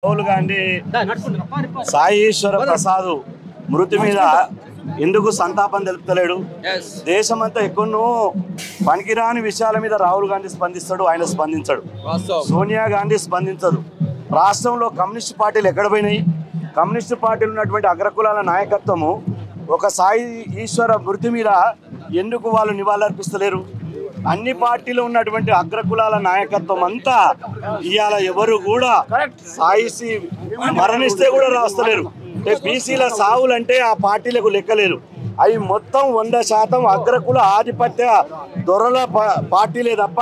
రాహుల్ గాంధీ సాయి ఈశ్వర ప్రసాద్ మృతి మీద ఎందుకు సంతాపం తెలుపుతలేడు? దేశమంతా ఎక్కడో పనికిరాని విషయాల మీద రాహుల్ గాంధీ స్పందిస్తాడు, ఆయన స్పందించడు. సోనియా గాంధీ స్పందించదు. రాష్ట్రంలో కమ్యూనిస్ట్ పార్టీలు ఎక్కడ పోయినాయి? కమ్యూనిస్ట్ పార్టీలు ఉన్నటువంటి అగ్రకులాల నాయకత్వము ఒక సాయి ఈశ్వర మృతి మీద ఎందుకు వాళ్ళు నివాళులర్పిస్తలేరు? అన్ని పార్టీలు ఉన్నటువంటి అగ్రకులాల నాయకత్వం అంతా ఇవాళ ఎవరు కూడా సాయిసి మరణిస్తే కూడా రాస్తలేరు. బీసీల సావులంటే ఆ పార్టీలకు లెక్కలేరు. అవి మొత్తం 100% అగ్రకుల ఆధిపత్య దొరల పార్టీలే తప్ప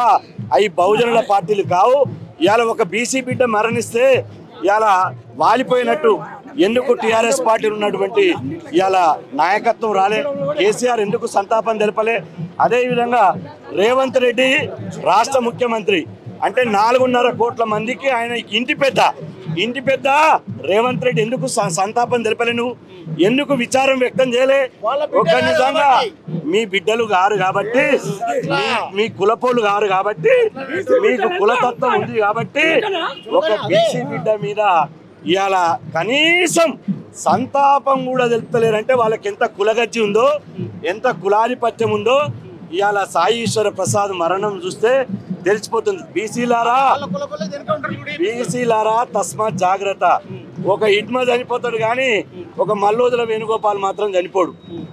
అవి బహుజనుల పార్టీలు కావు. ఇవాళ ఒక బీసీ బిడ్డ మరణిస్తే ఇవాళ వాలిపోయినట్టు ఎందుకు టీఆర్ఎస్ పార్టీలు ఉన్నటువంటి ఇవాళ నాయకత్వం రాలే? కేసీఆర్ ఎందుకు సంతాపం తెలపలే? అదేవిధంగా రేవంత్ రెడ్డి రాష్ట్ర ముఖ్యమంత్రి అంటే 4.5 కోట్ల మందికి ఆయన ఇంటి పెద్ద రేవంత్ రెడ్డి ఎందుకు సంతాపం తెలపలే? నువ్వు ఎందుకు విచారం వ్యక్తం చేయలే? ఒక నిజంగా మీ బిడ్డలు గారు కాబట్టి, మీ కులపోలు గారు కాబట్టి, మీకు కులతత్వం ఉంది కాబట్టి ఒక బీసీ బిడ్డ మీద ఇవాళ కనీసం సంతాపం కూడా తెలుపుతలేరంటే వాళ్ళకి ఎంత కులగజ్జి ఉందో, ఎంత కులాధిపత్యం ఉందో ఇవాళ సాయి ఈశ్వర ప్రసాద్ మరణం చూస్తే తెలిసిపోతుంది. బీసీలారా తస్మాత్ జాగ్రత్త. ఒక ఇడ్మ చనిపోతాడు కానీ ఒక మల్లోదుల వేణుగోపాల్ మాత్రం చనిపోడు.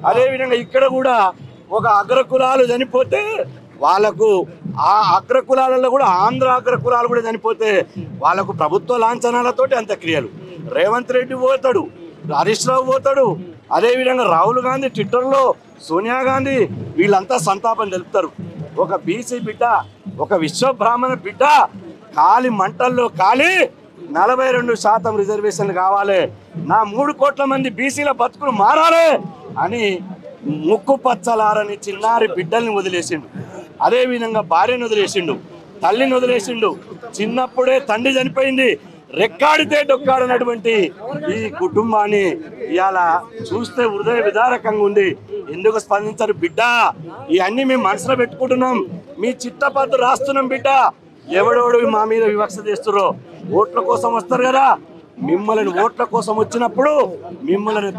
అదేవిధంగా ఇక్కడ కూడా ఒక అగ్రకులాలు చనిపోతే వాళ్ళకు ఆ అగ్రకులాలలో కూడా ఆంధ్ర అగ్రకులాలు కూడా చనిపోతే వాళ్ళకు ప్రభుత్వ లాంఛనాలతోటి అంత్యక్రియలు. రేవంత్ రెడ్డి పోతాడు, హరీష్ రావు పోతాడు, అదేవిధంగా రాహుల్ గాంధీ ట్విట్టర్లో, సోనియా గాంధీ వీళ్ళంతా సంతాపం తెలుపుతారు. ఒక బీసీ బిడ్డ, ఒక విశ్వబ్రాహ్మణ బిడ్డ కాలి మంటల్లో కాలి 42% రిజర్వేషన్లు కావాలి, నా 3 కోట్ల మంది బీసీల బతుకులు మారాలి అని ముక్కు పచ్చలారని చిన్నారి బిడ్డల్ని వదిలేసిండు. అదేవిధంగా భార్యను వదిలేసిండు, తల్లిని వదిలేసిండు. చిన్నప్పుడే తండ్రి చనిపోయింది, రెక్కాడితే డొక్కాడనటువంటి ఈ కుటుంబాన్ని ఇవాళ చూస్తే హృదయ విదారకంగా ఉంది. ఎందుకు స్పందించారు? బిడ్డ ఇవన్నీ మేము మనసులో పెట్టుకుంటున్నాం, మీ చిత్తపద్దు రాస్తున్నాం బిడ్డ. ఎవడోడు మా మీద వివక్ష చేస్తుర్రో ఓట్ల కోసం వస్తారు కదా, మిమ్మల్ని ఓట్ల కోసం వచ్చినప్పుడు మిమ్మల్ని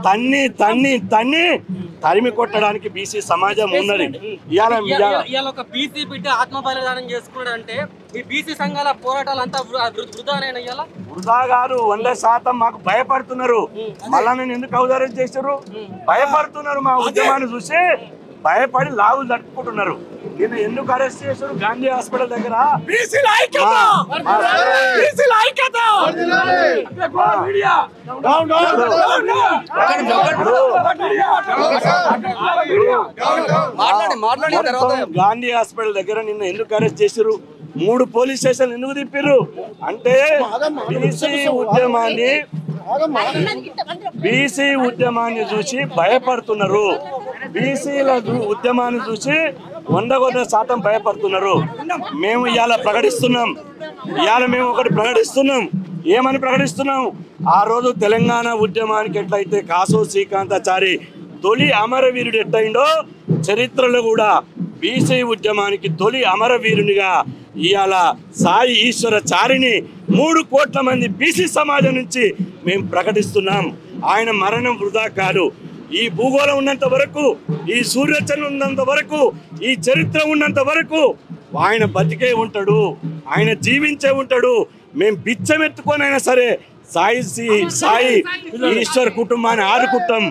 తరిమి కొట్టడానికి బీసీ సమాజం ఉన్నది. ఇవాళ ఒక బీసీ బిడ్డ ఆత్మ బలిదానం చేసుకున్నాడంటే ఈ బీసీ సంఘాల పోరాటాలంతా వృధా గారు. 100% మాకు భయపడుతున్నారు. మళ్ళా నేను ఎందుకు ఔదార్యం చేశారు? భయపడుతున్నారు. మా ఉద్యమాన్ని చూసి భయపడి లాగులు తట్టుకుంటున్నారు. నిన్న ఎందుకు అరెస్ట్ చేశారు? గాంధీ హాస్పిటల్ దగ్గర గాంధీ హాస్పిటల్ దగ్గర నిన్న ఎందుకు అరెస్ట్ చేశారు? 3 పోలీస్ స్టేషన్లు ఎందుకు తిప్పారు అంటే బీసీ ఉద్యమాన్ని చూసి భయపడుతున్నారు. బీసీల ఉద్యమాన్ని చూసి 100% భయపడుతున్నారు. మేము ఇవాళ ప్రకటిస్తున్నాం, మేము ఒకటి ప్రకటిస్తున్నాం. ఏమని ప్రకటిస్తున్నాం? ఆ రోజు తెలంగాణ ఉద్యమానికి ఎట్లయితే కాసో శ్రీకాంతాచారి తొలి అమరవీరుడు ఎట్టయిండో చరిత్రలో కూడా బీసీ ఉద్యమానికి తొలి అమరవీరునిగా ఇవాళ సాయి ఈశ్వర చారిని 3 కోట్ల మంది బీసీ సమాజం నుంచి మేము ప్రకటిస్తున్నాం. ఆయన మరణం వృధా కాదు. ఈ భూగోళం ఉన్నంత వరకు, ఈ సూర్యచంద్రుడు ఉన్నంత వరకు, ఈ చరిత్ర ఉన్నంత వరకు ఆయన బతికే ఉంటాడు, ఆయన జీవించే ఉంటాడు. మేము బిచ్చమెత్తుకొనైనా సరే సాయి ఈశ్వర్ కుటుంబాన్ని ఆదుకుంటాం.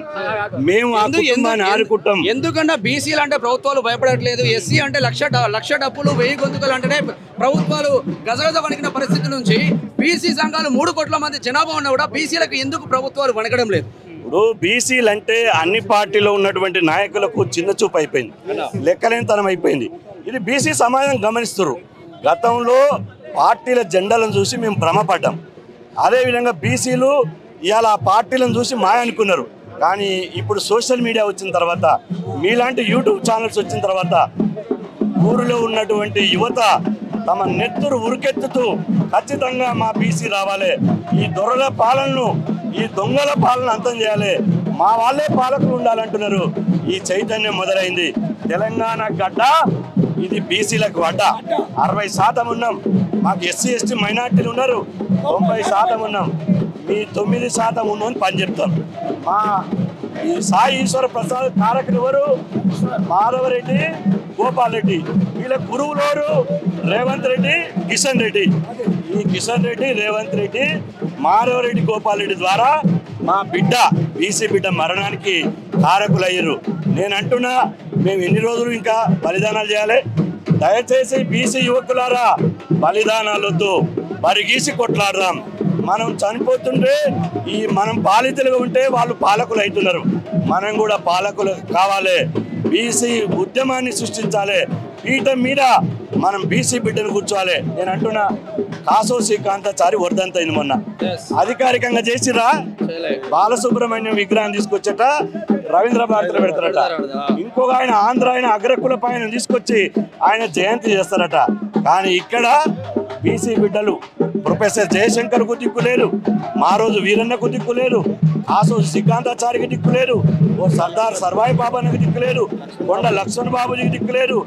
మేము ఆ కుటుంబాన్ని ఆదుకుంటాం. ఎందుకంటే బీసీలు అంటే ప్రభుత్వాలు భయపడట్లేదు, ఎస్సీ అంటే లక్ష డబ్బులు 1000 గొంతుకలు అంటేనే ప్రభుత్వాలు గజగజ వణికిన పరిస్థితి నుంచి బీసీ సంఘాలు 3 కోట్ల మంది జనాభా ఉన్నా కూడా బీసీలకు ఎందుకు ప్రభుత్వాలు వణకడం లేదు? ఇప్పుడు బీసీలు అంటే అన్ని పార్టీలో ఉన్నటువంటి నాయకులకు చిన్న చూపు అయిపోయింది, లెక్కలేనితనం అయిపోయింది. ఇది బీసీ సమాజం గమనిస్తున్నారు. గతంలో పార్టీల జెండాలను చూసి మేము భ్రమపడ్డాం. అదేవిధంగా బీసీలు ఇవాళ ఆ పార్టీలను చూసి మాయ అనుకున్నారు. కానీ ఇప్పుడు సోషల్ మీడియా వచ్చిన తర్వాత, మీలాంటి యూట్యూబ్ ఛానల్స్ వచ్చిన తర్వాత ఊరిలో ఉన్నటువంటి యువత తమ నెత్తురు ఉరికెత్తుతూ ఖచ్చితంగా మా బీసీ రావాలి, ఈ దొరల పాలనను, ఈ దొంగల పాలన అంతం చేయాలి, మా వాళ్ళే పాలకులు ఉండాలంటున్నారు. ఈ చైతన్యం మొదలైంది. తెలంగాణ గడ్డ ఇది బీసీలకు వాటా 60% ఉన్నాం. మాకు ఎస్సీ ఎస్టీ మైనార్టీలు ఉన్నారు 90% ఉన్నాం. మీ 9% ఉన్నని పని చెప్తాం. మా ఈ సాయి ఈశ్వర ప్రసాద్ తారకులు ఎవరు? మాధవరెడ్డి, గోపాల్ రెడ్డి. వీళ్ళ గురువులు ఎవరు? రేవంత్ రెడ్డి, కిషన్ రెడ్డి. ఈ కిషన్ రెడ్డి, రేవంత్ రెడ్డి, మాధవరెడ్డి, గోపాల్ రెడ్డి ద్వారా మా బిడ్డ బీసీ బిడ్డ మరణానికి కారకులయ్యారు. నేను అంటున్నా, మేము ఎన్ని రోజులు ఇంకా బలిదానాలు చేయాలి? దయచేసి బీసీ యువకులారా, బలిదానాలు వద్దు, బరిగీసి కొట్లాడదాం. మనం చనిపోతుంటే మనం పాలితులుగా ఉంటే వాళ్ళు పాలకులు అవుతున్నారు. మనం కూడా పాలకులు కావాలి. బీసీ ఉద్యమాన్ని సృష్టించాలి. పీఠం మీద మనం బీసీ బిడ్డను కూర్చోవాలి. నేను అంటున్నా, కాసోసి కాంతాచారి వర్ధంతైంది మొన్న. అధికారికంగా చేసిరా? బాలసుబ్రహ్మణ్యం విగ్రహం తీసుకొచ్చట రవీంద్ర భారతిలో పెడతారట. ఇంకొక ఆయన ఆంధ్ర ఆయన అగ్రకుల పైన తీసుకొచ్చి ఆయన జయంతి చేస్తారట. కానీ ఇక్కడ బీసీ బిడ్డలు ప్రొఫెసర్ జయశంకర్కు దిక్కులేరు, మా రోజు వీరన్నకు దిక్కులేరు, కాసోసి శ్రీకాంతాచారికి దిక్కులేరు, ఓ సర్దార్ సర్వాయి బాబాకి దిక్కులేరు, కొండ లక్ష్మణ్ బాబుజీకి దిక్కులేరు,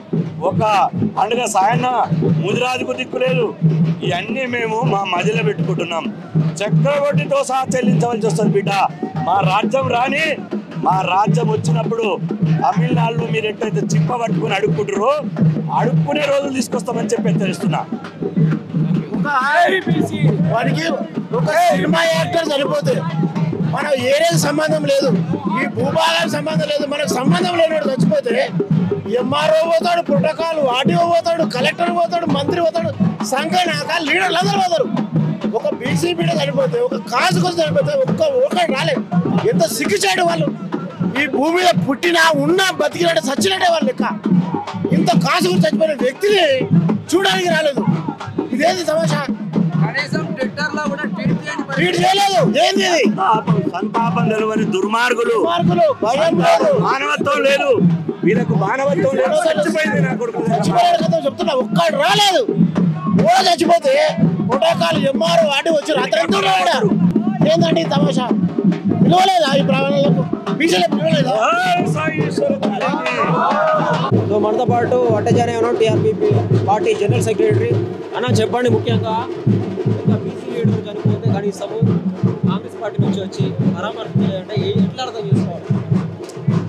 ఒక పండుగ సాయన్న ముదిరాజుకు దిక్కులేదు. ఇవన్నీ మేము మా మధ్యలో పెట్టుకుంటున్నాం. చక్రవర్తితో సహా చెల్లించవలసి వస్తుంది బిడ్డ. మా రాజ్యం రాని, మా రాజ్యం వచ్చినప్పుడు తమిళనాడులో మీరు ఎట్లయితే చిప్ప పట్టుకుని అడుక్కుంటారో అడుక్కునే రోజులు తీసుకొస్తామని చెప్పి హెచ్చరిస్తున్నా. వాడికి ఒక సినిమా యాక్టర్ సరిపోతే మనం ఏరేది సంబంధం లేదు, ఈ భూభాగానికి సంబంధం లేదు. మనకు సంబంధం లేనివాడు చచ్చిపోతే ఎంఆర్ఓ పోతాడు, ప్రోటోకాల్ ఆర్టీఓ పోతాడు, కలెక్టర్ పోతాడు, మంత్రి పోతాడు, సంఘ నాయకులు లీడర్లు అందరూ పోతారు. ఒక బీసీ బిడ్డ చనిపోతే, ఒక కాజు కోసం చనిపోతే ఒక్కడు రాలేదు. ఎంత సిగ్గుచాడు వాళ్ళు. ఈ భూమి మీద పుట్టినా ఉన్నా బతికినట్టు చచ్చినట్టే వాళ్ళు లెక్క. ఇంత కాజు గురించి చచ్చిపోయిన వ్యక్తిని చూడడానికి రాలేదు. ఇదేంది తమాషా? ట్వీట్ చేయలేదు. ఏంది సంతాపం తెలియని దుర్మార్గులు. భయం లేదు, మానవత్వం లేదు వీళ్ళకు. మానవత్వం లేదు. చచ్చిపోయింది నా కొడుకు. చెప్తున్నా, ఒక్కడు రాలేదు. కూడా చచ్చిపోతే ప్రోటోకాల్ ఎంఆర్ఓ ఆడి వచ్చి అతను రాడారు. ఏందండి తమాషా? పిలవలేదా ఈ ప్రాణాలకు? బీసీలో పిలవలేదా? మనతో పాటు అట్టజానే ఉన్నాం, టీఆర్పీ పార్టీ జనరల్ సెక్రటరీ అన్న. చెప్పండి, ముఖ్యంగా ఇంకా బీసీ లీడర్ చనిపోతే కనీసము కాంగ్రెస్ పార్టీ నుంచి వచ్చి పరామర్శించాలంటే ఎట్లా అర్థం చేసుకోవాలి?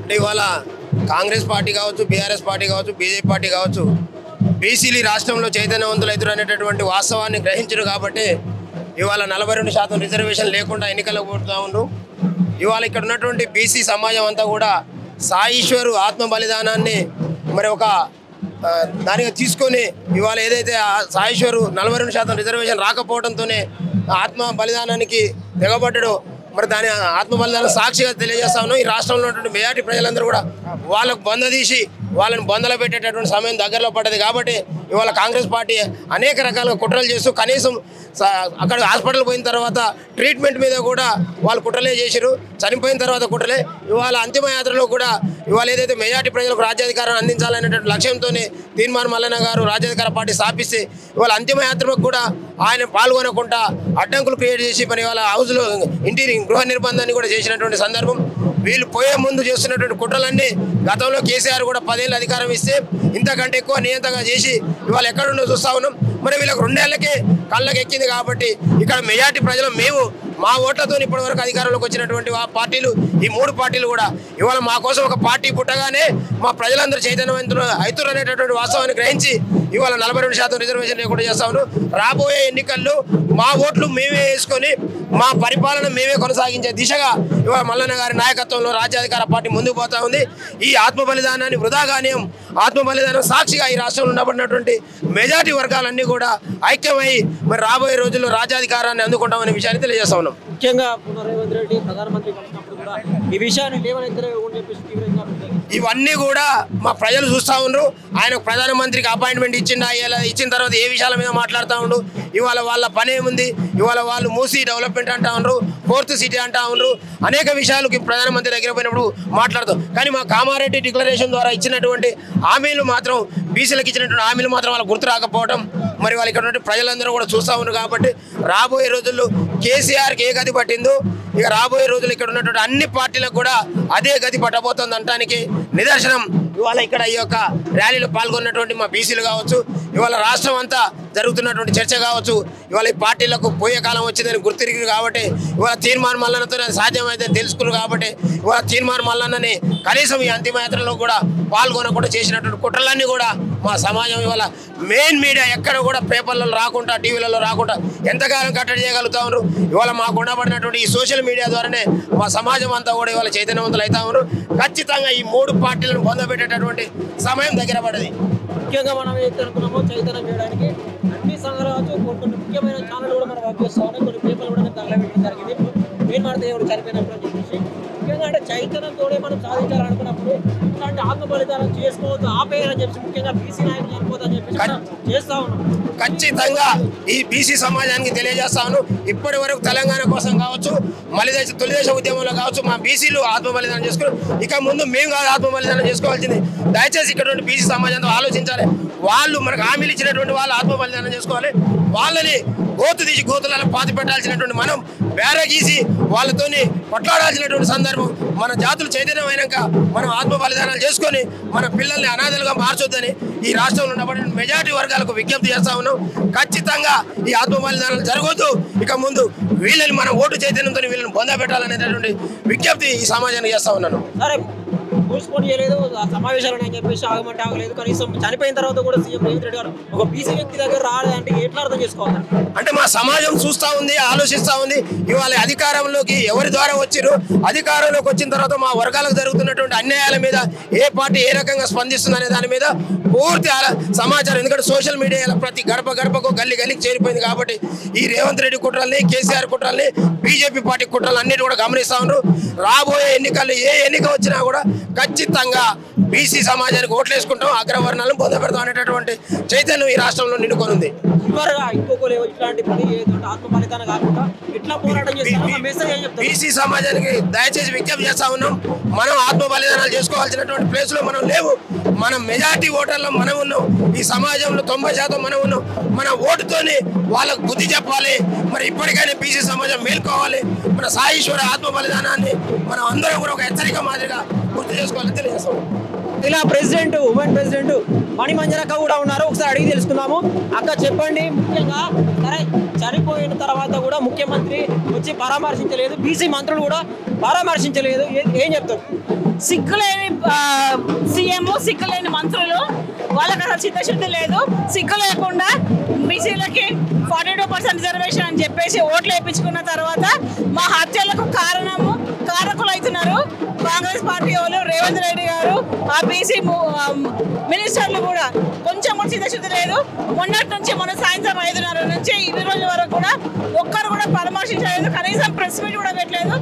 అంటే ఇవాళ కాంగ్రెస్ పార్టీ కావచ్చు, బీఆర్ఎస్ పార్టీ కావచ్చు, బీజేపీ పార్టీ కావచ్చు, బీసీలు రాష్ట్రంలో చైతన్యవంతులు అవుతారు అనేటటువంటి వాస్తవాన్ని గ్రహించరు. కాబట్టి ఇవాళ 42% రిజర్వేషన్ లేకుండా ఎన్నికలకు పోతా ఉన్నారు. ఇవాళ ఇక్కడ ఉన్నటువంటి బీసీ సమాజం అంతా కూడా సాయీశ్వరు ఆత్మ బలిదానాన్ని మరి ఒక దానిగా తీసుకొని ఇవాళ ఏదైతే సాయీశ్వరు 42% రిజర్వేషన్ రాకపోవడంతోనే ఆత్మ బలిదానానికి తెగబడ్డాడో మరి దాని ఆత్మ బలిదానం సాక్షిగా తెలియజేస్తా ఉన్నాం. ఈ రాష్ట్రంలో ఉన్నటువంటి మెజారిటీ ప్రజలందరూ కూడా వాళ్ళకు బందదీసి వాళ్ళని బందలో పెట్టేటటువంటి సమయం దగ్గరలో పడ్డది. కాబట్టి ఇవాళ కాంగ్రెస్ పార్టీ అనేక రకాలుగా కుట్రలు చేస్తూ కనీసం అక్కడ హాస్పిటల్ పోయిన తర్వాత ట్రీట్మెంట్ మీద కూడా వాళ్ళు కుట్రలే చేశారు. చనిపోయిన తర్వాత కుట్రలే. ఇవాళ అంతిమయాత్రలో కూడా ఇవాళ ఏదైతే మెజారిటీ ప్రజలకు రాజ్యాధికారాన్ని అందించాలనేటువంటి లక్ష్యంతో తీర్మాన్ మల్లన్న గారు రాజ్యాధికార పార్టీ స్థాపిస్తే ఇవాళ అంతిమయాత్రకు కూడా ఆయన పాల్గొనకుండా అడ్డంకులు క్రియేట్ చేసి మరి ఇవాళ హౌస్లో ఇంటి గృహ నిర్బంధాన్ని కూడా చేసినటువంటి సందర్భం. వీళ్ళు పోయే ముందు చేస్తున్నటువంటి కుట్రలన్నీ గతంలో కేసీఆర్ కూడా 10 ఏళ్ళు అధికారం ఇస్తే ఇంతకంటే ఎక్కువ నియంత్రణగా చేసి ఇవాళ ఎక్కడుండో చూస్తా ఉన్నాం. మరి వీళ్ళకి 2 ఏళ్లకే కళ్ళకి ఎక్కింది. కాబట్టి ఇక్కడ మెజారిటీ ప్రజలు మేము మా ఓట్లతో ఇప్పటివరకు అధికారంలోకి వచ్చినటువంటి పార్టీలు ఈ 3 పార్టీలు కూడా ఇవాళ మా కోసం ఒక పార్టీ పుట్టగానే మా ప్రజలందరూ చైతన్యవంతులు అవుతారు అనేటటువంటి వాస్తవాన్ని గ్రహించి ఇవాళ 42% రిజర్వేషన్ లేకుండా చేస్తా ఉన్నాం. రాబోయే ఎన్నికల్లో మా ఓట్లు మేమే వేసుకొని మా పరిపాలన మేమే కొనసాగించే దిశగా ఇవాళ మల్లన్న గారి నాయకత్వంలో రాజ్యాధికార పార్టీ ముందుకు పోతా ఉంది. ఈ ఆత్మ బలిదానాన్ని వృధాగానే ఆత్మ బలిదానం సాక్షిగా ఈ రాష్ట్రంలో ఉండబడినటువంటి మెజారిటీ వర్గాలన్నీ కూడా ఐక్యమై మరి రాబోయే రోజుల్లో రాజ్యాధికారాన్ని అందుకుంటామనే విషయాన్ని తెలియజేస్తా ఉన్నాం. ముఖ్యంగా రేవంత్ రెడ్డి ప్రధానమంత్రి కలిసినప్పుడు కూడా ఈ విషయాన్ని ఇవన్నీ కూడా మా ప్రజలు చూస్తూ ఉన్నారు. ఆయనకు ప్రధానమంత్రికి అపాయింట్మెంట్ ఇచ్చిన తర్వాత ఏ విషయాల మీద మాట్లాడుతూ ఉండు. ఇవాళ వాళ్ళ పని ఏముంది? ఇవాళ వాళ్ళు మూసీ డెవలప్మెంట్ అంటా ఉన్నారు, 4th సిటీ అంటా ఉన్నారు. అనేక విషయాలు ప్రధానమంత్రి దగ్గర పోయినప్పుడు మాట్లాడతాం. కానీ మా కామారెడ్డి డిక్లరేషన్ ద్వారా ఇచ్చినటువంటి హామీలు మాత్రం బీసీలకు ఇచ్చినటువంటి హామీలు మాత్రం వాళ్ళకి గుర్తు రాకపోవడం మరి వాళ్ళు ఇక్కడ ఉన్నటువంటి ప్రజలందరూ కూడా చూస్తూ ఉన్నారు. కాబట్టి రాబోయే రోజుల్లో కేసీఆర్కి ఏ గతి పట్టిందో ఇక రాబోయే రోజుల్లో ఇక్కడ ఉన్నటువంటి అన్ని పార్టీలకు కూడా అదే గతి పట్టబోతుంది అనడానికి నిదర్శనం ఇవాళ ఇక్కడ ఈ యొక్క ర్యాలీలో పాల్గొన్నటువంటి మా బీసీలు కావచ్చు, ఇవాళ రాష్ట్రం అంతా జరుగుతున్నటువంటి చర్చ కావచ్చు, ఇవాళ ఈ పార్టీలకు పోయే కాలం వచ్చిందని గుర్తిరిగి కాబట్టి ఇవాళ తీర్మాన్ మల్లన్నతో సాధ్యమైతే తెలుసుకున్నారు కాబట్టి ఇవాళ తీర్మాన్ మల్లన్నని కనీసం ఈ అంతిమయాత్రలో కూడా పాల్గొనకుండా చేసినటువంటి కుట్రలన్నీ కూడా మా సమాజం ఇవాళ మెయిన్ మీడియా ఎక్కడ కూడా పేపర్లలో రాకుండా టీవీలలో రాకుండా ఎంతకాలం కట్టడి చేయగలుగుతా ఉన్నారు. ఇవాళ మాకు ఉండబడినటువంటి ఈ సోషల్ మీడియా ద్వారానే మా సమాజం అంతా కూడా ఇవాళ చైతన్యవంతులు అవుతా ఉన్నారు. ఖచ్చితంగా ఈ 3 పార్టీలను పొందబెట్టేటటువంటి సమయం దగ్గర పడది. ముఖ్యంగా మనం ఏదైతే అనుకున్నామో చైతన్యం చేయడానికి అన్ని సంఘాలు కొన్ని ముఖ్యమైన ఛానల్ కూడా మనం వర్క్ చేస్తూ ఉన్నాయి. కొన్ని పేపర్లు కూడా మేము తగలబెట్టడం జరిగింది. మెయిన్ మాట దేవుడు చనిపోయినప్పుడు అని చెప్పేసి ముఖ్యంగా అంటే చైతన్యంతోనే మనం సాధించాలనుకున్నప్పుడు ఇట్లాంటి ఆత్మ బలిదానం చేసుకోవద్దు, ఆపేయాలని చెప్పి ముఖ్యంగా బీసీ నాయకులు చనిపోతుందని చెప్పేసి చేస్తా ఉన్నాం. ఖచ్చితంగా ఈ బీసీ సమాజానికి తెలియజేస్తాను. ఇప్పటి వరకు తెలంగాణ కోసం కావచ్చు, తొలిదేశ ఉద్యమంలో కావచ్చు, మా బీసీలు ఆత్మ బలిదానం చేసుకుని ఇక ముందు మేము కాదు ఆత్మ బలిదానం చేసుకోవాల్సింది. దయచేసి ఇక్కడ బీసీ సమాజంతో ఆలోచించాలి. వాళ్ళు మనకు హామీలు ఇచ్చినటువంటి వాళ్ళు ఆత్మ బలిదానం చేసుకోవాలి. వాళ్ళని గోతు తీసి గోతులలో పాతి పెట్టాల్సినటువంటి మనం బేర గీసి వాళ్ళతోని కొట్లాడాల్సినటువంటి సందర్భం. మన జాతులు చైతన్యమైనాక మనం ఆత్మ బలిదానాలు చేసుకొని మన పిల్లల్ని అనాథలుగా మార్చొద్దని ఈ రాష్ట్రంలో ఉన్నటువంటి మెజారిటీ వర్గాలకు విజ్ఞప్తి చేస్తా ఉన్నాం. ఖచ్చితంగా ఈ ఆత్మ బలిదానాలు జరగొద్దు. ఇక ముందు వీళ్ళని మన ఓటు చైతన్యంతో వీళ్ళని పొందబెట్టాలనేటటువంటి విజ్ఞప్తి ఈ సమాజానికి చేస్తా ఉన్నాను. సరే పోస్ట్పోన్ చేయలేదు, సమావేశాలు అని చెప్పేసి ఆగమంటే ఆగలేదు. కనీసం చనిపోయిన తర్వాత కూడా సీఎం రేవంత్ రెడ్డి గారు ఒక బీసీ వ్యక్తి దగ్గర రాలేదంటే ఎట్లా అర్థం చేసుకోవాలి? అంటే మా సమాజం చూస్తూ ఉంది, ఆలోచిస్తూ ఉంది. ఇవాళ అధికారంలోకి ఎవరి ద్వారా వచ్చారు, అధికారంలోకి వచ్చిన తర్వాత మా వర్గాలకు జరుగుతున్నటువంటి అన్యాయాల మీద ఏ పార్టీ ఏ రకంగా స్పందిస్తుంది అనే దాని మీద పూర్తి సమాచారం. ఎందుకంటే సోషల్ మీడియా ప్రతి గడప గడపకు గల్లి గల్లికి చేరిపోయింది కాబట్టి ఈ రేవంత్ రెడ్డి కుట్రల్ని, కేసీఆర్ కుట్రల్ని, బీజేపీ పార్టీ కుట్రలు అన్నిటి కూడా గమనిస్తూ ఉన్నారు. రాబోయే ఎన్నికల్లో ఏ ఎన్నిక వచ్చినా కూడా ఖచ్చితంగా బీసీ సమాజానికి ఓట్లేసుకుంటాం, అగ్రవర్ణాలను పొందబెడతాం అనేటటువంటి చైతన్యం ఈ రాష్ట్రంలో నిండుకొనుంది. ఇట్లాంటి పని ఆత్మ బలిదానం కాకుండా ఎట్లా పోరాటం చేస్తాం బీసీ సమాజానికి దయచేసి విజ్ఞప్తి చేస్తా ఉన్నాం. మనం ఆత్మ బలిదానాలు చేసుకోవాల్సినటువంటి ప్లేస్ లో మనం లేవు. మనం మెజార్టీ ఓటర్లో మనం ఉన్నాం. ఈ సమాజంలో 90% మనం ఉన్నాం. మన ఓటుతోని వాళ్ళకు బుద్ధి చెప్పాలి. మరి ఇప్పటికైనా బీసీ సమాజం మేల్కోవాలి. మన సాయేశ్వర ఆత్మ బలిదానాన్ని మనం అందరం కూడా ఒక హెచ్చరిక మాదిరిగా గుర్తు చేసుకోవాలని తెలియజేస్తాం. ఇలా ప్రెసిడెంట్, ఉమెన్ ప్రెసిడెంట్ మణిమంజరక్క కూడా ఉన్నారు. ఒకసారి అడిగి తెలుసుకుందాము. అక్క చెప్పండి, ముఖ్యంగా సరే చనిపోయిన తర్వాత కూడా ముఖ్యమంత్రి వచ్చి పరామర్శించలేదు, బీసీ మంత్రులు కూడా పరామర్శించలేదు, ఏం చెప్తారు? సిగ్గులేని సీఎం, సిగ్గులేని మంత్రులు, వాళ్ళకి అసలు చిత్తశుద్ధి లేదు. సిగ్గు లేకుండా బీసీలకి 42% రిజర్వేషన్ అని చెప్పేసి ఓట్లు వేయించుకున్న తర్వాత మా హత్యలకు కారకులు అవుతున్నారు కాంగ్రెస్ పార్టీ వాళ్ళు, రేవంత్ రెడ్డి గారు, ఆ బీసీ మినిస్టర్లు కూడా కొంచెం కూడా చిత్తశుద్ధి లేదు. మొన్నటి నుంచి మొన్న సాయంత్రం 5:30 నుంచి ఈ రోజు వరకు కూడా ఒక్కరు కూడా పరామర్శించలేదు. కనీసం ప్రెస్ మీట్ కూడా పెట్టలేదు.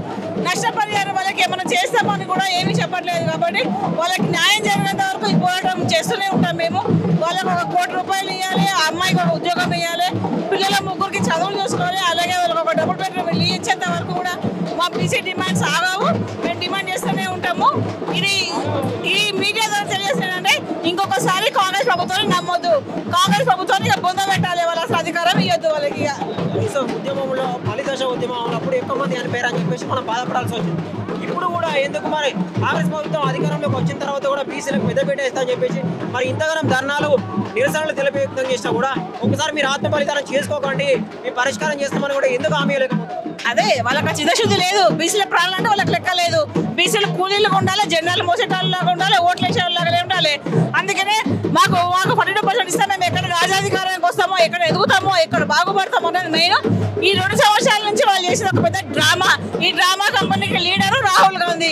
నష్టపరిహారం వాళ్ళకి ఏమైనా చేస్తామని కూడా ఏమీ చెప్పట్లేదు. కాబట్టి వాళ్ళకి న్యాయం జరిగేంత వరకు ఈ పోరాటం చేస్తూనే ఉంటాం. మేము వాళ్ళకి ఒక 1 కోటి రూపాయలు ఇవ్వాలి, ఆ అమ్మాయికి ఒక ఉద్యోగం ఇవ్వాలి, పిల్లల ముగ్గురికి చదువులు చూసుకోవాలి, అలాగే వాళ్ళకి ఒక డబుల్ బెడ్రూమ్ ఇల్లు ఇచ్చేంత వరకు కూడా మా బీసీ డిమాండ్స్ ఆగావు. మేము డిమాండ్ చేస్తూనే ఉంటాము. ఈ మీడియా ద్వారా తెలియజేస్తుందంటే ఇంకొకసారి కాంగ్రెస్ ప్రభుత్వాన్ని నమ్మొద్దు. కాంగ్రెస్ ప్రభుత్వాన్ని పొందబెట్టాలి. వాళ్ళ అసలు అధికారం ఇవ్వద్దు వాళ్ళకి. ఉద్యమంలో ఫలిదశ ఉద్యమం ఉన్నప్పుడు ఎక్కువ మంది చనిపోయారు అని చెప్పేసి మనం బాధపడాల్సి వచ్చింది. ఇప్పుడు కూడా ఎందుకు మరి కాంగ్రెస్ ప్రభుత్వం అధికారంలోకి వచ్చిన తర్వాత కూడా బీసీలకు పెద్దపీట ఇస్తా అని చెప్పేసి మరి ఇంతగానం ధర్నాలు, నిరసనలు తెలిపే వ్యక్తం చేసినా కూడా ఒకసారి మీరు ఆత్మ బలిదానం చేసుకోకండి, మీ పరిష్కారం చేస్తామని కూడా ఎందుకు హామీ లేకపోతే? అదే వాళ్ళకి చిత్తశుద్ధి లేదు. బీసీల ప్రాణాలంటే వాళ్ళకి లెక్క లేదు. బీసీలు కూలీలుగా ఉండాలి, జెండాలు మోసేటాళ్ళలాగా ఉండాలి, ఓట్లు వేసేలాగా ఉండాలి. అందుకనే మాకు 42% ఇస్తే మేము ఎక్కడ రాజాధికారానికి వస్తామో, ఎక్కడ ఎదుగుతామో, ఎక్కడ బాగుపడతామో అనేది మెయిన్. ఈ 2 సంవత్సరాల నుంచి వాళ్ళు చేసిన ఒక పెద్ద డ్రామా. ఈ డ్రామా కంపెనీకి లీడరు రాహుల్ గాంధీ.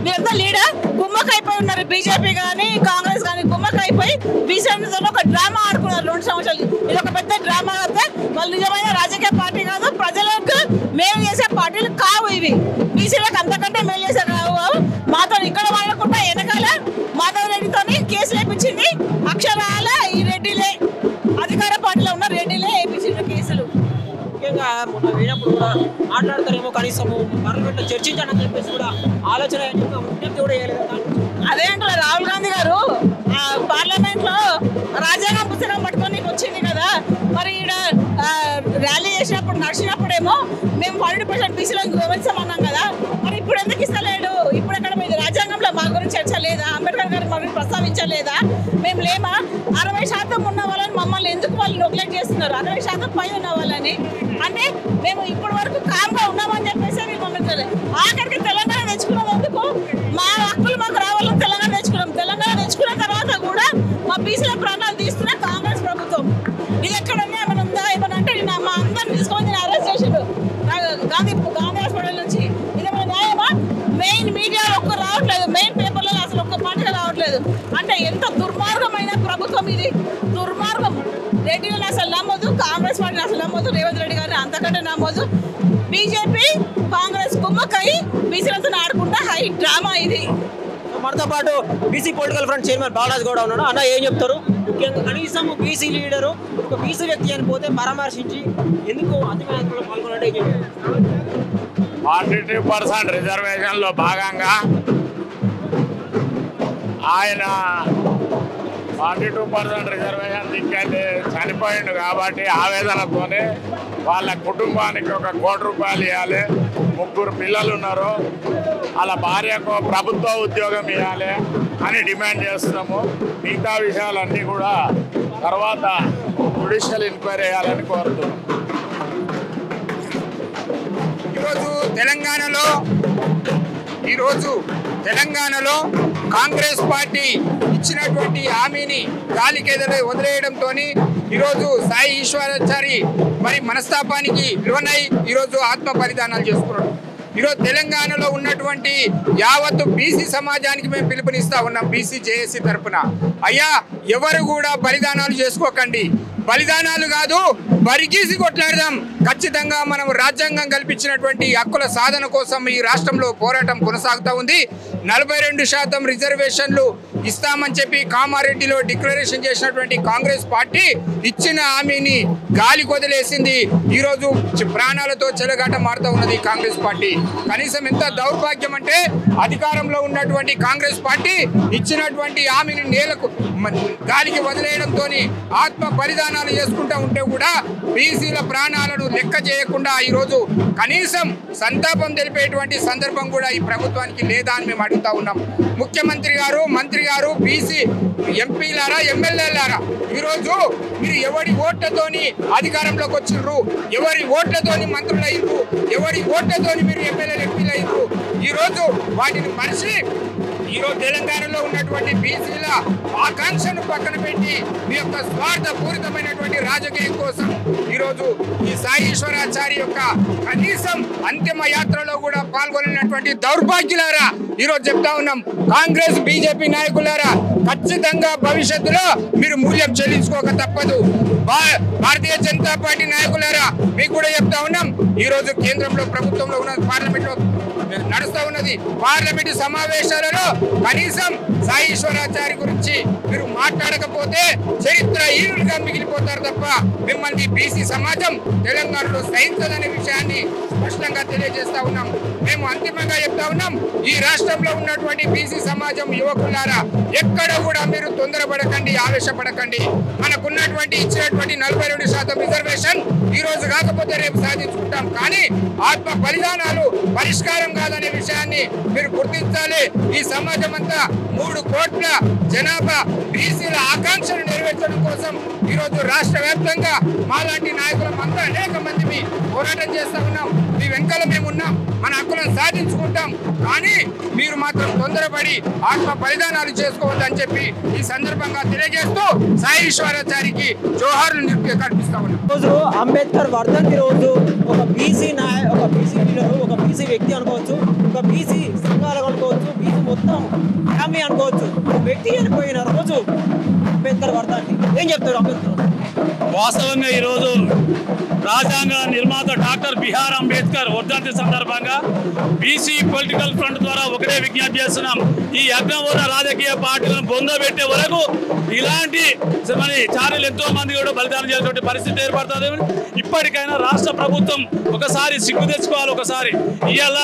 వీళ్ళంతా లీడర్ గుమ్మకైపోయి ఉన్నారు. బీజేపీ కానీ కాంగ్రెస్ కానీ గుమ్మకైపోయి బీసీలతో ఒక డ్రామా ఆడుకున్నారు 2 సంవత్సరాలు. ఇది ఒక పెద్ద డ్రామా అయితే వాళ్ళు నిజమైన రాజకీయ పార్టీ కాదు, ప్రజలకు మేలు చేసే పార్టీలు కావు ఇవి. బీసీలకు అంతకంటే మేలు చేసే కావు. మాతో ఇక్కడ వాడకుండా వెనకాల మాధవ్ రెడ్డితో కేసులు వేయించింది. అక్షరాల ఈ రెడ్డిలే, అధికార పార్టీలో ఉన్న రెడ్డిలే వేయించిన కేసులు. ముఖ్యంగా మొన్న వేసినప్పుడు కూడా మాట్లాడతారేమో, కనీసం పార్లమెంట్లో చర్చించాలని చెప్పేసి కూడా ఆలోచన విజ్ఞప్తి కూడా చేయలేదు. అదే అంటారు రాహుల్ గాంధీ గారు పార్లమెంట్ లో రాజ్యాంగం పుస్తకం పట్టుకొని వచ్చింది కదా. మరి ఈడ ర్యాలీ చేసినప్పుడు నడిచినప్పుడేమో మేము 40% బీసీలను గౌరవించమన్నాం కదా. మరి ఇప్పుడు ఎందుకు ఇస్తలేడు? ఇప్పుడు ఎక్కడ రాజ్యాంగంలో మా గురించి చర్చ లేదా? అంబేద్కర్ గారు మా గురించి ప్రస్తావించలేదా? మేము లేమా? 60% ఉన్న వాళ్ళని మమ్మల్ని ఎందుకు వాళ్ళు నెగ్లెక్ట్ చేస్తున్నారు? 60% పై ఉన్న వాళ్ళని అంటే మేము ఇప్పటి వరకు కామ్గా ఉన్నామని చెప్పేసి మీరు మమ్మల్ని ఆఖరికి తెలంగాణ తెచ్చుకున్నందుకు మా హక్కులు మాకు రావాలని తెలంగాణ తెచ్చుకున్నాం. తెలంగాణ తెచ్చుకున్న తర్వాత కూడా మా బీసీల ప్రాణాలు తీస్తున్న కాంగ్రెస్ ప్రభుత్వం. ఇది ఎక్కడన్నా ఏమైనా ఉందా? ఏమన్నా అంటే మా అందరిని తీసుకొని అరెస్ట్ చేసిండు గాంధీ హాస్పిటల్ నుంచి. ఇదేమైనా న్యాయమా? మెయిన్ మీడియాలో ఒక్క రావట్లేదు, మెయిన్ పేపర్లలో అసలు ఒక్క మాట రావట్లేదు. అంటే ఎంత దుర్మార్గమైన ప్రభుత్వం ఇది, దుర్మార్గం. రెడ్డిని అసలు నమ్మొద్దు, కాంగ్రెస్ పార్టీని అసలు నమ్మొద్దు, రేవంత్ రెడ్డి గారిని అంతకంటే నమ్మొద్దు. బీజేపీ కాంగ్రెస్ కుమ్మక్కై బీసీలతో ఆడుకుంటా హై డ్రామా ఇది. మనతో పాటు BC political front chairman Balraj Gowda ఉన్నాడు. అన్న ఏం చెప్తారు? ముఖ్యంగా కనీసం బీసీ లీడరు ఒక బీసీ వ్యక్తి అని పోతే పరామర్శించి ఎందుకు అతిమేతలో పాల్గొన్నట్టు ఏం చెప్తారు? 42% రిజర్వేషన్లో భాగంగా ఆయన 42% రిజర్వేషన్ దిక్కెళ్ళి చనిపోయిండు కాబట్టి ఆవేదనతోనే వాళ్ళ కుటుంబానికి ఒక ₹1 ఇవ్వాలి. 3 పిల్లలు ఉన్నారు, వాళ్ళ భార్యకు ప్రభుత్వ ఉద్యోగం ఇవ్వాలి అని డిమాండ్ చేస్తున్నాము. మిగతా విషయాలన్నీ కూడా తర్వాత జ్యుడిషియల్ ఎంక్వైరీ చేయాలని కోరుతున్నాం. ఈరోజు తెలంగాణలో కాంగ్రెస్ పార్టీ ఇచ్చినటువంటి హామీని గాలికి వదిలేయడంతో ఈరోజు సాయి ఈశ్వరాచారి మరి మనస్తాపానికి లోనై ఈరోజు ఆత్మ బలిదానాలు చేసుకున్నాడు. ఈరోజు తెలంగాణలో ఉన్నటువంటి యావత్తు బీసీ సమాజానికి మేము పిలుపునిస్తా ఉన్నాం. బీసీ జేఏసీ తరఫున అయ్యా ఎవరు కూడా బలిదానాలు చేసుకోకండి. బలిదానాలు కాదు, బరిగీసి కొట్లాడదాం. ఖచ్చితంగా మనం రాజ్యాంగం కల్పించినటువంటి హక్కుల సాధన కోసం ఈ రాష్ట్రంలో పోరాటం కొనసాగుతూ ఉంది. 42% రిజర్వేషన్లు ఇస్తామని చెప్పి కామారెడ్డిలో డిక్లరేషన్ చేసినటువంటి కాంగ్రెస్ పార్టీ ఇచ్చిన హామీని గాలి కొదిలేసింది. ఈరోజు ప్రాణాలతో చెలగాట మారుతూ ఉన్నది కాంగ్రెస్ పార్టీ. కనీసం ఎంత దౌర్భాగ్యం అంటే అధికారంలో ఉన్నటువంటి కాంగ్రెస్ పార్టీ ఇచ్చినటువంటి హామీని నేలకు గాలికి వదిలేయడంతో ఆత్మ బలిదానాలు చేసుకుంటూ ఉంటే కూడా బీసీల ప్రాణాలను లెక్క చేయకుండా ఈరోజు కనీసం సంతాపం తెలిపేటువంటి సందర్భం కూడా ఈ ప్రభుత్వానికి లేదా అని మేము అడుగుతా ఉన్నాం. ముఖ్యమంత్రి గారు, మంత్రి గారు, బీసీ ఎంపీలారా, ఎమ్మెల్యేలారా, ఈరోజు మీరు ఎవరి ఓట్లతోని అధికారంలోకి వచ్చిర్రు, ఎవరి ఓట్లతోని మంత్రులు అయ్యారు, ఎవరి ఓట్లతోని మీరు ఎమ్మెల్యేలు ఎంపీలు అయ్యారు, ఈరోజు వాటిని మనిషి ఈరోజు తెలంగాణలో ఉన్నటువంటి బీసీల ఆకాంక్షను పక్కన పెట్టి మీ యొక్క స్వార్థపూరితమైనటువంటి రాజకీయం కోసం ఈరోజు ఈ సాయి ఈశ్వరాచారి యొక్క కనీసం అంతిమ యాత్రలో కూడా పాల్గొనటువంటి దౌర్భాగ్యులారా ఈరోజు చెప్తా ఉన్నాం. కాంగ్రెస్ బీజేపీ నాయకులారా, ఖచ్చితంగా భవిష్యత్తులో మీరు మూల్యం చెల్లించుకోక తప్పదు. భారతీయ జనతా పార్టీ నాయకులారా మీకు కూడా చెప్తా ఉన్నాం. ఈరోజు కేంద్రంలో ప్రభుత్వంలో ఉన్న పార్లమెంట్లో నడుస్తూ ఉన్నది. పార్లమెంటు సమావేశాలలో కనీసం సాయి ఈశ్వరాచారి గురించి మీరు మాట్లాడకపోతే చరిత్రహీనులుగా మిగిలిపోతారు తప్ప మిమ్మల్ని బీసీ సమాజం తెలంగాణలో సహించదనే విషయాన్ని స్పష్టంగా తెలియజేస్తా ఉన్నాం. మేము అంతిమంగా చెప్తా ఉన్నాం, ఈ రాష్ట్రంలో ఉన్నటువంటి బీసీ సమాజం యువకులారా ఎక్కడ కూడా మీరు తొందరపడకండి, ఆవేశపడకండి. మనకున్నటువంటి ఇచ్చినటువంటి 42% రిజర్వేషన్ ఈ రోజు కాకపోతే రేపు సాధించుకుంటాం. కానీ ఆత్మ బలిదానాలు పరిష్కారం కాదనే విషయాన్ని మీరు గుర్తించాలి. ఈ సమాజం అంతా 3 కోట్ల జనాభా బీసీల ఆకాంక్షలు నెరవేర్చడం కోసం ఈరోజు రాష్ట్ర వ్యాప్తంగా మాలాంటి నాయకులం అంతా అనేక మంది పోరాటం చేస్తా ఉన్నాం. మీ వెనకాల మేము ఉన్నాం, మన హక్కులను సాధించుకుంటాం. కానీ మీరు మాత్రం తొందరపడి ఆత్మ బలిదానాలు చేసుకోవద్దని చెప్పి ఈ సందర్భంగా తెలియజేస్తూ సాయి ఈశ్వరాచారికి జోహార్లు కల్పిస్తా ఉన్నాం. రోజు అంబేద్కర్ వర్ధంతి రోజు ఒక బీసీ లీడరు, ఒక బీసీ వ్యక్తి అనుకోవచ్చు, ఒక బీసీ సంఘాలు అనుకోవచ్చు, బీసీ మొత్తం ఫ్యామిలీ అనుకోవచ్చు, ఒక వ్యక్తి చనిపోయిన రోజు అంబేద్కర్ వర్ధంతి. ఏం చెప్తాడు అంబేద్కర్? వాస్తవంగా ఈరోజు రాజ్యాంగ నిర్మాత డాక్టర్ బిఆర్ అంబేద్కర్ వర్ధంతి సందర్భంగా బీసీ పొలిటికల్ ఫ్రంట్ ద్వారా ఒకటే విజ్ఞప్తి చేస్తున్నాం. ఈ అగ్రవర్ణ రాజకీయ పార్టీలను బొందబెట్టే వరకు ఇలాంటి చారీలు ఎంతో మంది కూడా బలిదానం చేసేటువంటి పరిస్థితి ఏర్పడుతుంది. ఇప్పటికైనా రాష్ట్ర ప్రభుత్వం ఒకసారి సిగ్గు తెచ్చుకోవాలి. ఒకసారి ఇవాళ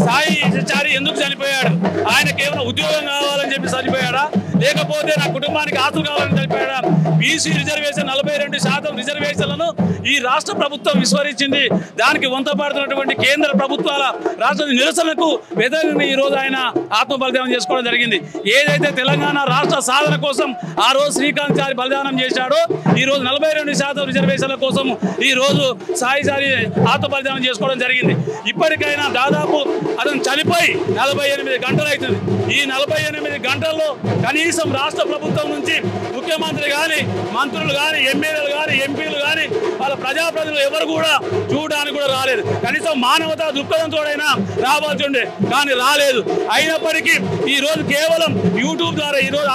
సాయి చారి ఎందుకు చనిపోయాడు? ఆయన కేవలం ఉద్యోగం కావాలని చెప్పి చనిపోయాడా, లేకపోతే నా కుటుంబానికి ఆస్తులు కావాలని చనిపోయాడా? బీసీ రిజర్వేషన్ 42% 30% రిజర్వేషన్లను ఈ రాష్ట్ర ప్రభుత్వం విస్మరించింది. దానికి వంతపాడుతున్నటువంటి కేంద్ర ప్రభుత్వాల రాష్ట్ర నిరసనకు వ్యతిరేకంగా ఈ రోజు ఆయన ఆత్మ బలిదానం చేసుకోవడం జరిగింది. ఏదైతే తెలంగాణ రాష్ట్ర సాధన కోసం ఆ రోజు శ్రీకాంత్ బలిదానం చేశాడో ఈ రోజు 42% రిజర్వేషన్ల కోసం ఈ రోజు సాయిచారి ఆత్మ బలిదానం చేసుకోవడం జరిగింది. ఇప్పటికైనా దాదాపు అతను చనిపోయి 48 గంటలు అవుతుంది. ఈ 48 గంటల్లో కనీసం రాష్ట్ర ప్రభుత్వం నుంచి ముఖ్యమంత్రి కానీ, మంత్రులు కానీ, ఎమ్మెల్యేలు కానీ, ఎంపీలు కానీ, వాళ్ళ ప్రజాప్రతినిధులు ఎవరు కూడా చూడడానికి కూడా రాలేదు. కనీసం మానవతా దృక్పథంతోడైనా రావాల్సి ఉండే, కానీ రాలేదు. అయినప్పటికీ ఈ రోజు కేవలం యూట్యూబ్ ద్వారా, ఈ రోజు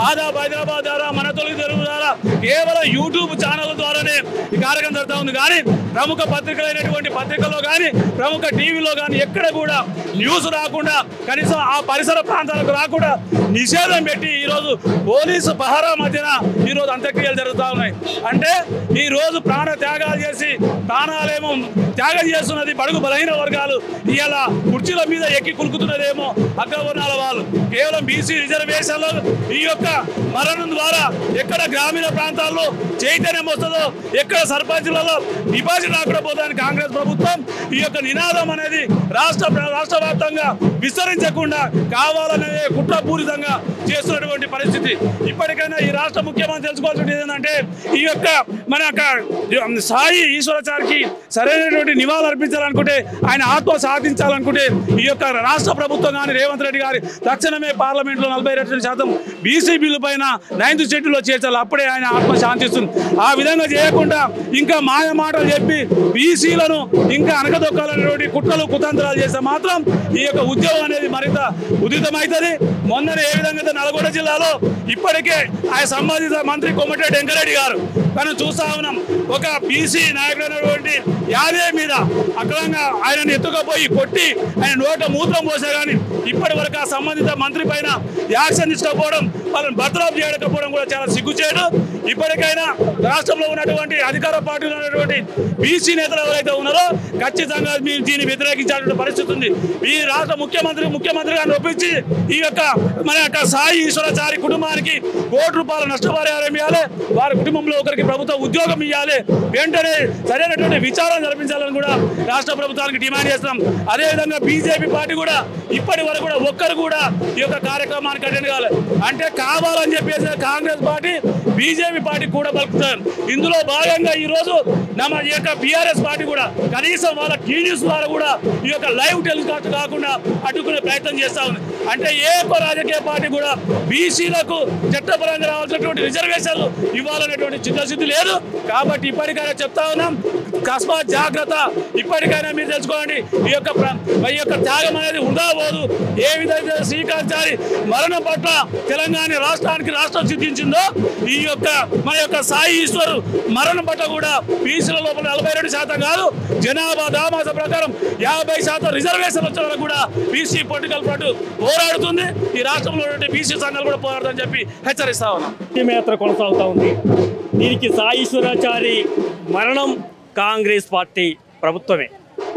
ఆదాబ్ హైదరాబాద్ ద్వారా, మన తొలి తెలుగు ద్వారా, కేవలం యూట్యూబ్ ఛానల్ ద్వారానే ఈ కార్యక్రమం జరుగుతూ ఉంది. కానీ ప్రముఖ పత్రికలైనటువంటి పత్రికల్లో కానీ, ప్రముఖ టీవీలో కానీ ఎక్కడ కూడా న్యూస్ రాకుండా, కనీసం ఆ పరిసర ప్రాంతాలకు రాకుండా నిషేధం పెట్టి ఈరోజు పోలీసు పహరా మధ్యన ఈరోజు అంత్యక్రియలు జరుగుతూ ఉన్నాయి. అంటే ఈరోజు ప్రాణ త్యాగాలు చేసి ప్రాణాలేమో త్యాగం చేస్తున్నది బడుగు బలహీన వర్గాలు, ఇలా కుర్చీల మీద ఎక్కి కులుకుతున్నదేమో అగ్రవర్ణాల వాళ్ళు. కేవలం బీసీ రిజర్వేషన్లో ఈ యొక్క మరణం ద్వారా ఎక్కడ గ్రామీణ ప్రాంతాల్లో చైతన్యం వస్తుందో, ఎక్కడ సర్పంచులలో డిపాజిట్ రాకుండా పోతాయని కాంగ్రెస్ ప్రభుత్వం ఈ యొక్క నినాదం అనేది రాష్ట్ర వ్యాప్తంగా విస్తరించకుండా కావాలనే కుట్రపూరితంగా చేస్తున్నటువంటి పరిస్థితి. ఇప్పటికైనా ఈ రాష్ట్ర ముఖ్యమంత్రి తెలుసుకోవాల్సింది ఏంటంటే ఈ యొక్క మన సాయి ఈశ్వరాచారికి సరైనటువంటి నివాళులు అర్పించాలనుకుంటే, ఆయన ఆత్మ సాధించాలనుకుంటే ఈ యొక్క రాష్ట్ర ప్రభుత్వం కానీ రేవంత్ రెడ్డి గారి తక్షణమే పార్లమెంట్లో 42% బీసీ బిల్లు పైన 9th షెడ్యూల్లో చేర్చాలి. అప్పుడే ఆయన ఆత్మ శాంతిస్తుంది. ఆ విధంగా చేయకుండా ఇంకా మాయ మాటలు చెప్పి బీసీలను ఇంకా అనకదొక్కాలనేటువంటి కుట్రలు కుతంత్రాలు చేస్తే మాత్రం ఈ యొక్క ఉద్యమం అనేది మరింత ఉదితమవుతుంది. మొన్ననే ఏ విధంగా నల్గొండ జిల్లాలో ఇప్పటికే ఆయన సంబంధిత మంత్రి కోమటిరెడ్డి వెంకరెడ్డి గారు మనం చూస్తా ఉన్నాం, ఒక బీసీ నాయకుడైనటువంటి యాదవ్ మీద అక్రమంగా ఆయనను ఎత్తుకపోయి కొట్టి ఆయన నోట మూత్రం పోసే కానీ ఇప్పటి వరకు ఆ సంబంధిత మంత్రి పైన యాక్షన్ తీసుకోకపోవడం, వాళ్ళని బర్తరఫ్ చేయకపోవడం కూడా చాలా సిగ్గుచేటు. ఇప్పటికైనా రాష్ట్రంలో ఉన్నటువంటి అధికార పార్టీలో ఉన్నటువంటి బీసీ నేతలు ఎవరైతే ఉన్నారో ఖచ్చితంగా మేము దీన్ని వ్యతిరేకించాల్సిన పరిస్థితి ఉంది. ఈ రాష్ట్ర ముఖ్యమంత్రి గారిని ఒప్పించి ఈ యొక్క మన యొక్క సాయి ఈశ్వరాచారి కుటుంబానికి ₹1 నష్టపరిహారం ఇవ్వాలి, వారి కుటుంబంలో ఒకరికి ప్రభుత్వ ఉద్యోగం ఇవ్వాలి, వెంటనే సరైనటువంటి విచారణ జరిపించాలని కూడా రాష్ట్ర ప్రభుత్వానికి డిమాండ్ చేస్తున్నాం. అదేవిధంగా బీజేపీ పార్టీ కూడా ఇప్పటి వరకు కూడా ఒక్కరు కూడా ఈ యొక్క కార్యక్రమానికి అటెండ్ కావాలి. అంటే కావాలని చెప్పేసి కాంగ్రెస్ పార్టీ బీజేపీ పార్టీ కూడా పలుకుతారు. ఇందులో భాగంగా ఈరోజు మన ఈ యొక్క బీఆర్ఎస్ పార్టీ కూడా కనీసం వాళ్ళ టీవీస్ ద్వారా కూడా ఈ యొక్క లైవ్ టెలికాస్ట్ కాకుండా అడ్డుకునే ప్రయత్నం చేస్తూ ఉంది. అంటే ఏ ఒక్క రాజకీయ పార్టీ కూడా బీసీలకు చట్టపరంగా రావాల్సినటువంటి రిజర్వేషన్లు ఇవ్వాలనేటువంటి చిత్తశుద్ధి లేదు. కాబట్టి ఇప్పటికైనా చెప్తా ఉన్నాం, అకస్మాత్ జాగ్రత్త. ఇప్పటికైనా మీరు తెలుసుకోండి, ఈ యొక్క త్యాగం అనేది వృధా పోదు. ఏ విధంగా శ్రీకాంత్ మరణం పట్ల తెలంగాణ రాష్ట్రానికి రాష్ట్రం సిద్ధించిందో ఈ యొక్క మన యొక్క సాయి ఈశ్వర్ మరణం పట్ల కూడా బీసీల లోపల 42% కాదు, జనాభా దామాస ప్రకారం 50% రిజర్వేషన్ వచ్చిన వరకు కూడా బీసీ పొలిటికల్ ఫ్రంట్ పోరాడుతుంది. ఈ రాష్ట్రంలో బీసీ సంఘాలు కూడా పోరాడుతుందని చెప్పి హెచ్చరిస్తా ఉన్నాం. యాత్ర కొనసాగుతూ ఉంది. దీనికి సాయి ఈశ్వరాచారి మరణం కాంగ్రెస్ పార్టీ ప్రభుత్వమే.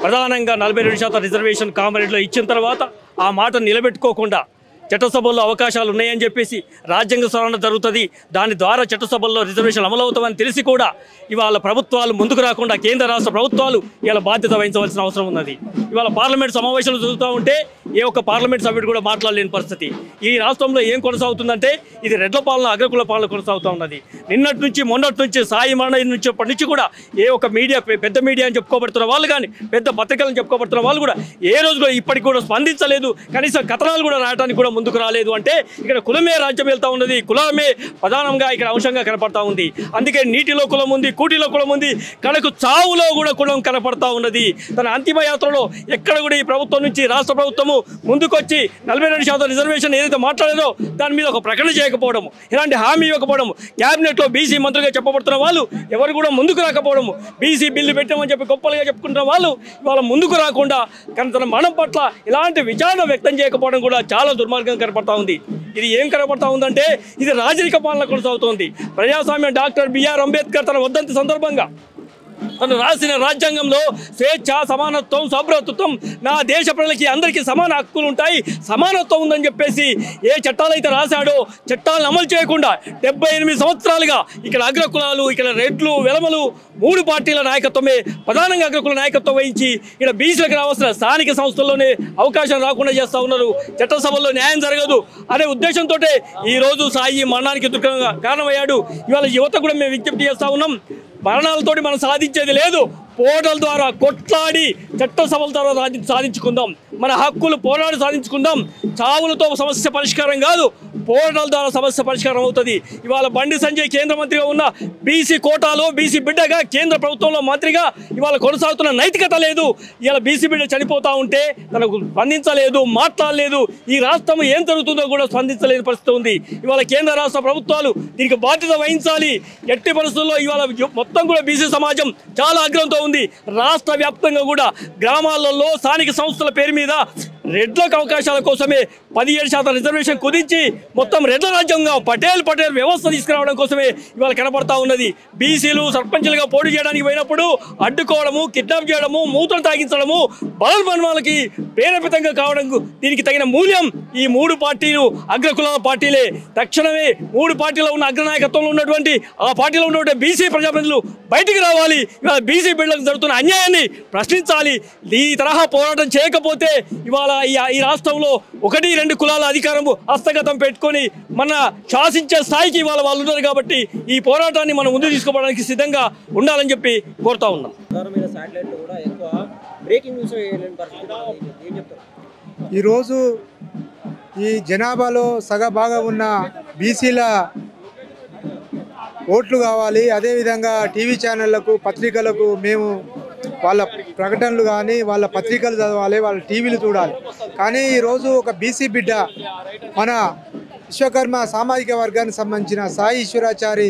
ప్రధానంగా 42% రిజర్వేషన్ కామరెడ్డిలో ఇచ్చిన తర్వాత ఆ మాట నిలబెట్టుకోకుండా చట్టసభల్లో అవకాశాలు ఉన్నాయని చెప్పేసి రాజ్యాంగ సవరణ జరుగుతుంది, దాని ద్వారా చట్టసభల్లో రిజర్వేషన్ అమలవుతామని తెలిసి కూడా ఇవాళ ప్రభుత్వాలు ముందుకు రాకుండా కేంద్ర రాష్ట్ర ప్రభుత్వాలు ఇవాళ బాధ్యత వహించవలసిన అవసరం ఉన్నది. ఇవాళ పార్లమెంట్ సమావేశాలు జరుగుతూ ఉంటే ఏ ఒక్క పార్లమెంట్ సభ్యుడు కూడా మాట్లాడలేని పరిస్థితి. ఈ రాష్ట్రంలో ఏం కొనసాగుతుందంటే ఇది రెడ్ల పాలన, అగ్రకుల పాలన కొనసాగుతూ ఉన్నది. నిన్నటి నుంచి మొన్నటి నుంచి సాయి మరణ నుంచి కూడా ఏ ఒక్క మీడియా, పెద్ద మీడియా అని చెప్పుకోబడుతున్న వాళ్ళు కానీ, పెద్ద పత్రికలను చెప్పుకోబడుతున్న వాళ్ళు కూడా ఏ రోజు కూడా ఇప్పటికి కూడా స్పందించలేదు. కనీసం కథనాలు కూడా రాయడానికి కూడా ముందుకు రాలేదు. అంటే ఇక్కడ కులమే రాజ్యం వెళ్తూ ఉన్నది, కులమే ప్రధానంగా ఇక్కడ అంశంగా కనపడతా ఉంది. అందుకే నీటిలో కులం ఉంది, కూటిలో కులం ఉంది, కడకు చావులో కూడా కులం కనపడతా ఉన్నది. తన అంతిమ యాత్రలో ఎక్కడ కూడా ఈ ప్రభుత్వం నుంచి రాష్ట్ర ప్రభుత్వము ముందుకొచ్చి 42% రిజర్వేషన్ ఏదైతే మాట్లాడేదో దాని మీద ఒక ప్రకటన చేయకపోవడము, ఇలాంటి హామీ ఇవ్వకపోవడము, క్యాబినెట్లో బీసీ మంత్రులుగా చెప్పబడుతున్న వాళ్ళు ఎవరు కూడా ముందుకు రాకపోవడము, బీసీ బిల్లు పెట్టామని చెప్పి గొప్పలుగా చెప్పుకుంటున్న వాళ్ళు ఇవాళ ముందుకు రాకుండా కానీ తన మరణం పట్ల ఇలాంటి విచారణ వ్యక్తం చేయకపోవడం కూడా చాలా దుర్మార్గం కనపడతా ఉంది. ఇది ఏం కనపడతా ఉందంటే ఇది రాజరిక పాలన కొనసాగుతోంది. ప్రజాస్వామ్యం డాక్టర్ బిఆర్ అంబేద్కర్ తన వర్ధంతి సందర్భంగా తను రాసిన రాజ్యాంగంలో స్వేచ్ఛ, సమానత్వం, సౌభ్రతత్వం, నా దేశ ప్రజలకి అందరికీ సమాన హక్కులు ఉంటాయి, సమానత్వం ఉందని చెప్పేసి ఏ చట్టాలు అయితే రాశాడో చట్టాలను అమలు చేయకుండా 78 సంవత్సరాలుగా ఇక్కడ అగ్రకులాలు, ఇక్కడ రెడ్లు, వెలమలు 3 పార్టీల నాయకత్వమే ప్రధానంగా అగ్రకుల నాయకత్వం వహించి ఇక్కడ బీసీలకు రావాల్సిన స్థానిక సంస్థల్లోనే అవకాశం రాకుండా చేస్తూ ఉన్నారు. చట్టసభల్లో న్యాయం జరగదు అనే ఉద్దేశంతో ఈరోజు సాయి మరణానికి దుఃఖంగా కారణమయ్యాడు. ఇవాళ యువత కూడా మేము విజ్ఞప్తి చేస్తూ ఉన్నాం, మరణాలతోటి మనం సాధించేది లేదు, పోరాటాల ద్వారా కొట్లాడి చట్టసభల ద్వారా సాధించుకుందాం, మన హక్కులు పోరాడి సాధించుకుందాం. చావులతో సమస్య పరిష్కారం కాదు, పోరాటాల ద్వారా సమస్య పరిష్కారం అవుతుంది. ఇవాళ బండి సంజయ్ కేంద్ర మంత్రిగా ఉన్న బీసీ కోటాలో బీసీ బిడ్డగా కేంద్ర ప్రభుత్వంలో మంత్రిగా ఇవాళ కొనసాగుతున్న నైతికత లేదు. ఇవాళ బీసీ బిడ్డ చనిపోతూ ఉంటే తనకు స్పందించలేదు, మాట్లాడలేదు. ఈ రాష్ట్రం ఏం జరుగుతుందో కూడా స్పందించలేని పరిస్థితి ఉంది. ఇవాళ కేంద్ర రాష్ట్ర ప్రభుత్వాలు దీనికి బాధ్యత వహించాలి. ఎట్టి పరిస్థితుల్లో ఇవాళ మొత్తం కూడా బీసీ సమాజం చాలా ఆగ్రహంతో ఉంది. రాష్ట్ర వ్యాప్తంగా కూడా గ్రామాలలో స్థానిక సంస్థల పేరు మీద రెడ్లకు అవకాశాల కోసమే 17% రిజర్వేషన్ కుదించి మొత్తం రెడ్ల రాజ్యంగా పటేల్ వ్యవస్థ తీసుకురావడం కోసమే ఇవాళ కనపడతా ఉన్నది. బీసీలు సర్పంచులుగా పోటీ చేయడానికి పోయినప్పుడు అడ్డుకోవడము, కిడ్నాప్ చేయడము, మూతలు తాగించడము, బలవన్మాలకి ప్రేరేపితంగా కావడం, దీనికి తగిన మూల్యం ఈ 3 పార్టీలు అగ్రకులాల పార్టీలే. తక్షణమే 3 పార్టీలో ఉన్న అగ్రనాయకత్వంలో ఉన్నటువంటి ఆ పార్టీలో ఉన్నటువంటి బీసీ ప్రజాప్రతినిధులు బయటికి రావాలి. ఇవాళ బీసీ బిడ్డలకు జరుగుతున్న అన్యాయాన్ని ప్రశ్నించాలి. ఈ తరహా పోరాటం చేయకపోతే ఇవాళ ఈ రాష్ట్రంలో 1-2 కులాల అధికారం హస్తగతం పెట్టుకొని మన శాసించే స్థాయికి ఇవాళ వాళ్ళు ఉన్నారు. కాబట్టి ఈ పోరాటాన్ని మనం ముందు తీసుకోవడానికి సిద్ధంగా ఉండాలని చెప్పి కోరుతా ఉన్నాం. ఈరోజు ఈ జనాభాలో సగభాగం ఉన్న బీసీల ఓట్లు కావాలి. అదేవిధంగా టీవీ ఛానళ్లకు, పత్రికలకు మేము వాళ్ళ ప్రకటనలు కానీ వాళ్ళ పత్రికలు చదవాలి, వాళ్ళ టీవీలు చూడాలి. కానీ ఈరోజు ఒక బీసీ బిడ్డ మన విశ్వకర్మ సామాజిక వర్గానికి సంబంధించిన సాయి ఈశ్వరాచారి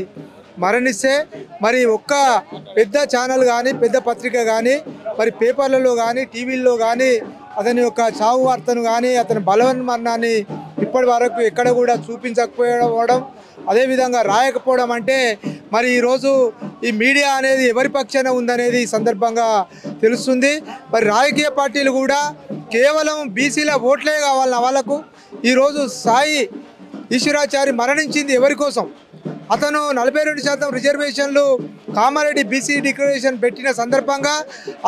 మరణిస్తే మరి ఒక్క పెద్ద ఛానల్ కానీ పెద్ద పత్రిక కానీ మరి పేపర్లలో కానీ టీవీల్లో కానీ అతని యొక్క చావు వార్తను కానీ అతని బలవన్మరణాన్ని ఇప్పటి వరకు ఎక్కడ కూడా చూపించకపోవడం, అదేవిధంగా రాయకపోవడం అంటే మరి ఈరోజు ఈ మీడియా అనేది ఎవరి పక్షాన ఉందనేది ఈ సందర్భంగా తెలుస్తుంది. మరి రాజకీయ పార్టీలు కూడా కేవలం బీసీల ఓట్లే కావాలన్న వాళ్ళకు ఈరోజు సాయి ఈశ్వరాచారి మరణించింది ఎవరి కోసం? అతను 42% రిజర్వేషన్లు కామారెడ్డి బీసీ డిక్లరేషన్ పెట్టిన సందర్భంగా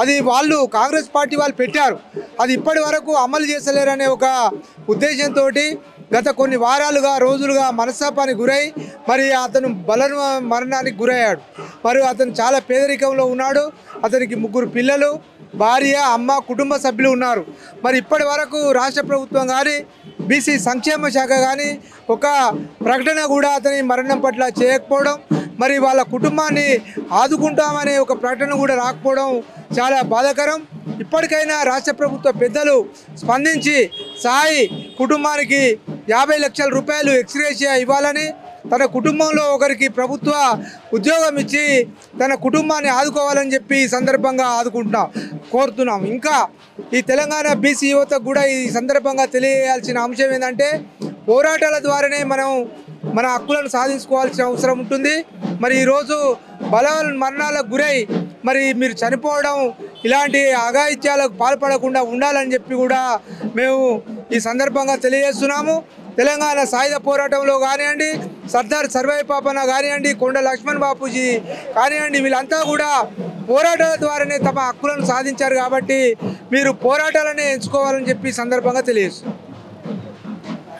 అది వాళ్ళు కాంగ్రెస్ పార్టీ వాళ్ళు పెట్టారు. అది ఇప్పటి వరకు అమలు చేసలేరనే ఒక ఉద్దేశంతో గత కొన్ని వారాలుగా రోజులుగా మనస్తాపానికి గురై మరి అతను మరణానికి గురయ్యాడు. మరి అతను చాలా పేదరికంలో ఉన్నాడు. అతనికి 3 పిల్లలు, భార్య, అమ్మ, కుటుంబ సభ్యులు ఉన్నారు. మరి ఇప్పటి వరకు రాష్ట్ర ప్రభుత్వం కానీ బీసీ సంక్షేమ శాఖ కానీ ఒక ప్రకటన కూడా అతని మరణం పట్ల చేయకపోవడం, మరి వాళ్ళ కుటుంబాన్ని ఆదుకుంటామనే ఒక ప్రకటన కూడా రాకపోవడం చాలా బాధాకరం. ఇప్పటికైనా రాష్ట్ర ప్రభుత్వ పెద్దలు స్పందించి సాయి కుటుంబానికి 50 లక్షల రూపాయలు ఎక్స్గ్రేషియా ఇవ్వాలని, తన కుటుంబంలో ఒకరికి ప్రభుత్వ ఉద్యోగం ఇచ్చి తన కుటుంబాన్ని ఆదుకోవాలని చెప్పి ఈ సందర్భంగా కోరుతున్నాం. ఇంకా ఈ తెలంగాణ బీసీ యువతకు కూడా ఈ సందర్భంగా తెలియజేయాల్సిన అంశం ఏంటంటే పోరాటాల ద్వారానే మనం మన హక్కులను సాధించుకోవాల్సిన అవసరం ఉంటుంది. మరి ఈరోజు మరణాలకు గురై మరి మీరు చనిపోవడం, ఇలాంటి అఘాయిత్యాలకు పాల్పడకుండా ఉండాలని చెప్పి కూడా మేము ఈ సందర్భంగా తెలియజేస్తున్నాము. తెలంగాణ సాయుధ పోరాటంలో కానివ్వండి, సర్దార్ సర్వాయి పాపన్న కానివ్వండి, కొండ లక్ష్మణ్ బాపూజీ కానివ్వండి, వీళ్ళంతా కూడా పోరాటాల ద్వారానే తమ హక్కులను సాధించారు. కాబట్టి మీరు పోరాటాలనే ఎంచుకోవాలని చెప్పి సందర్భంగా తెలియజేస్తున్నారు.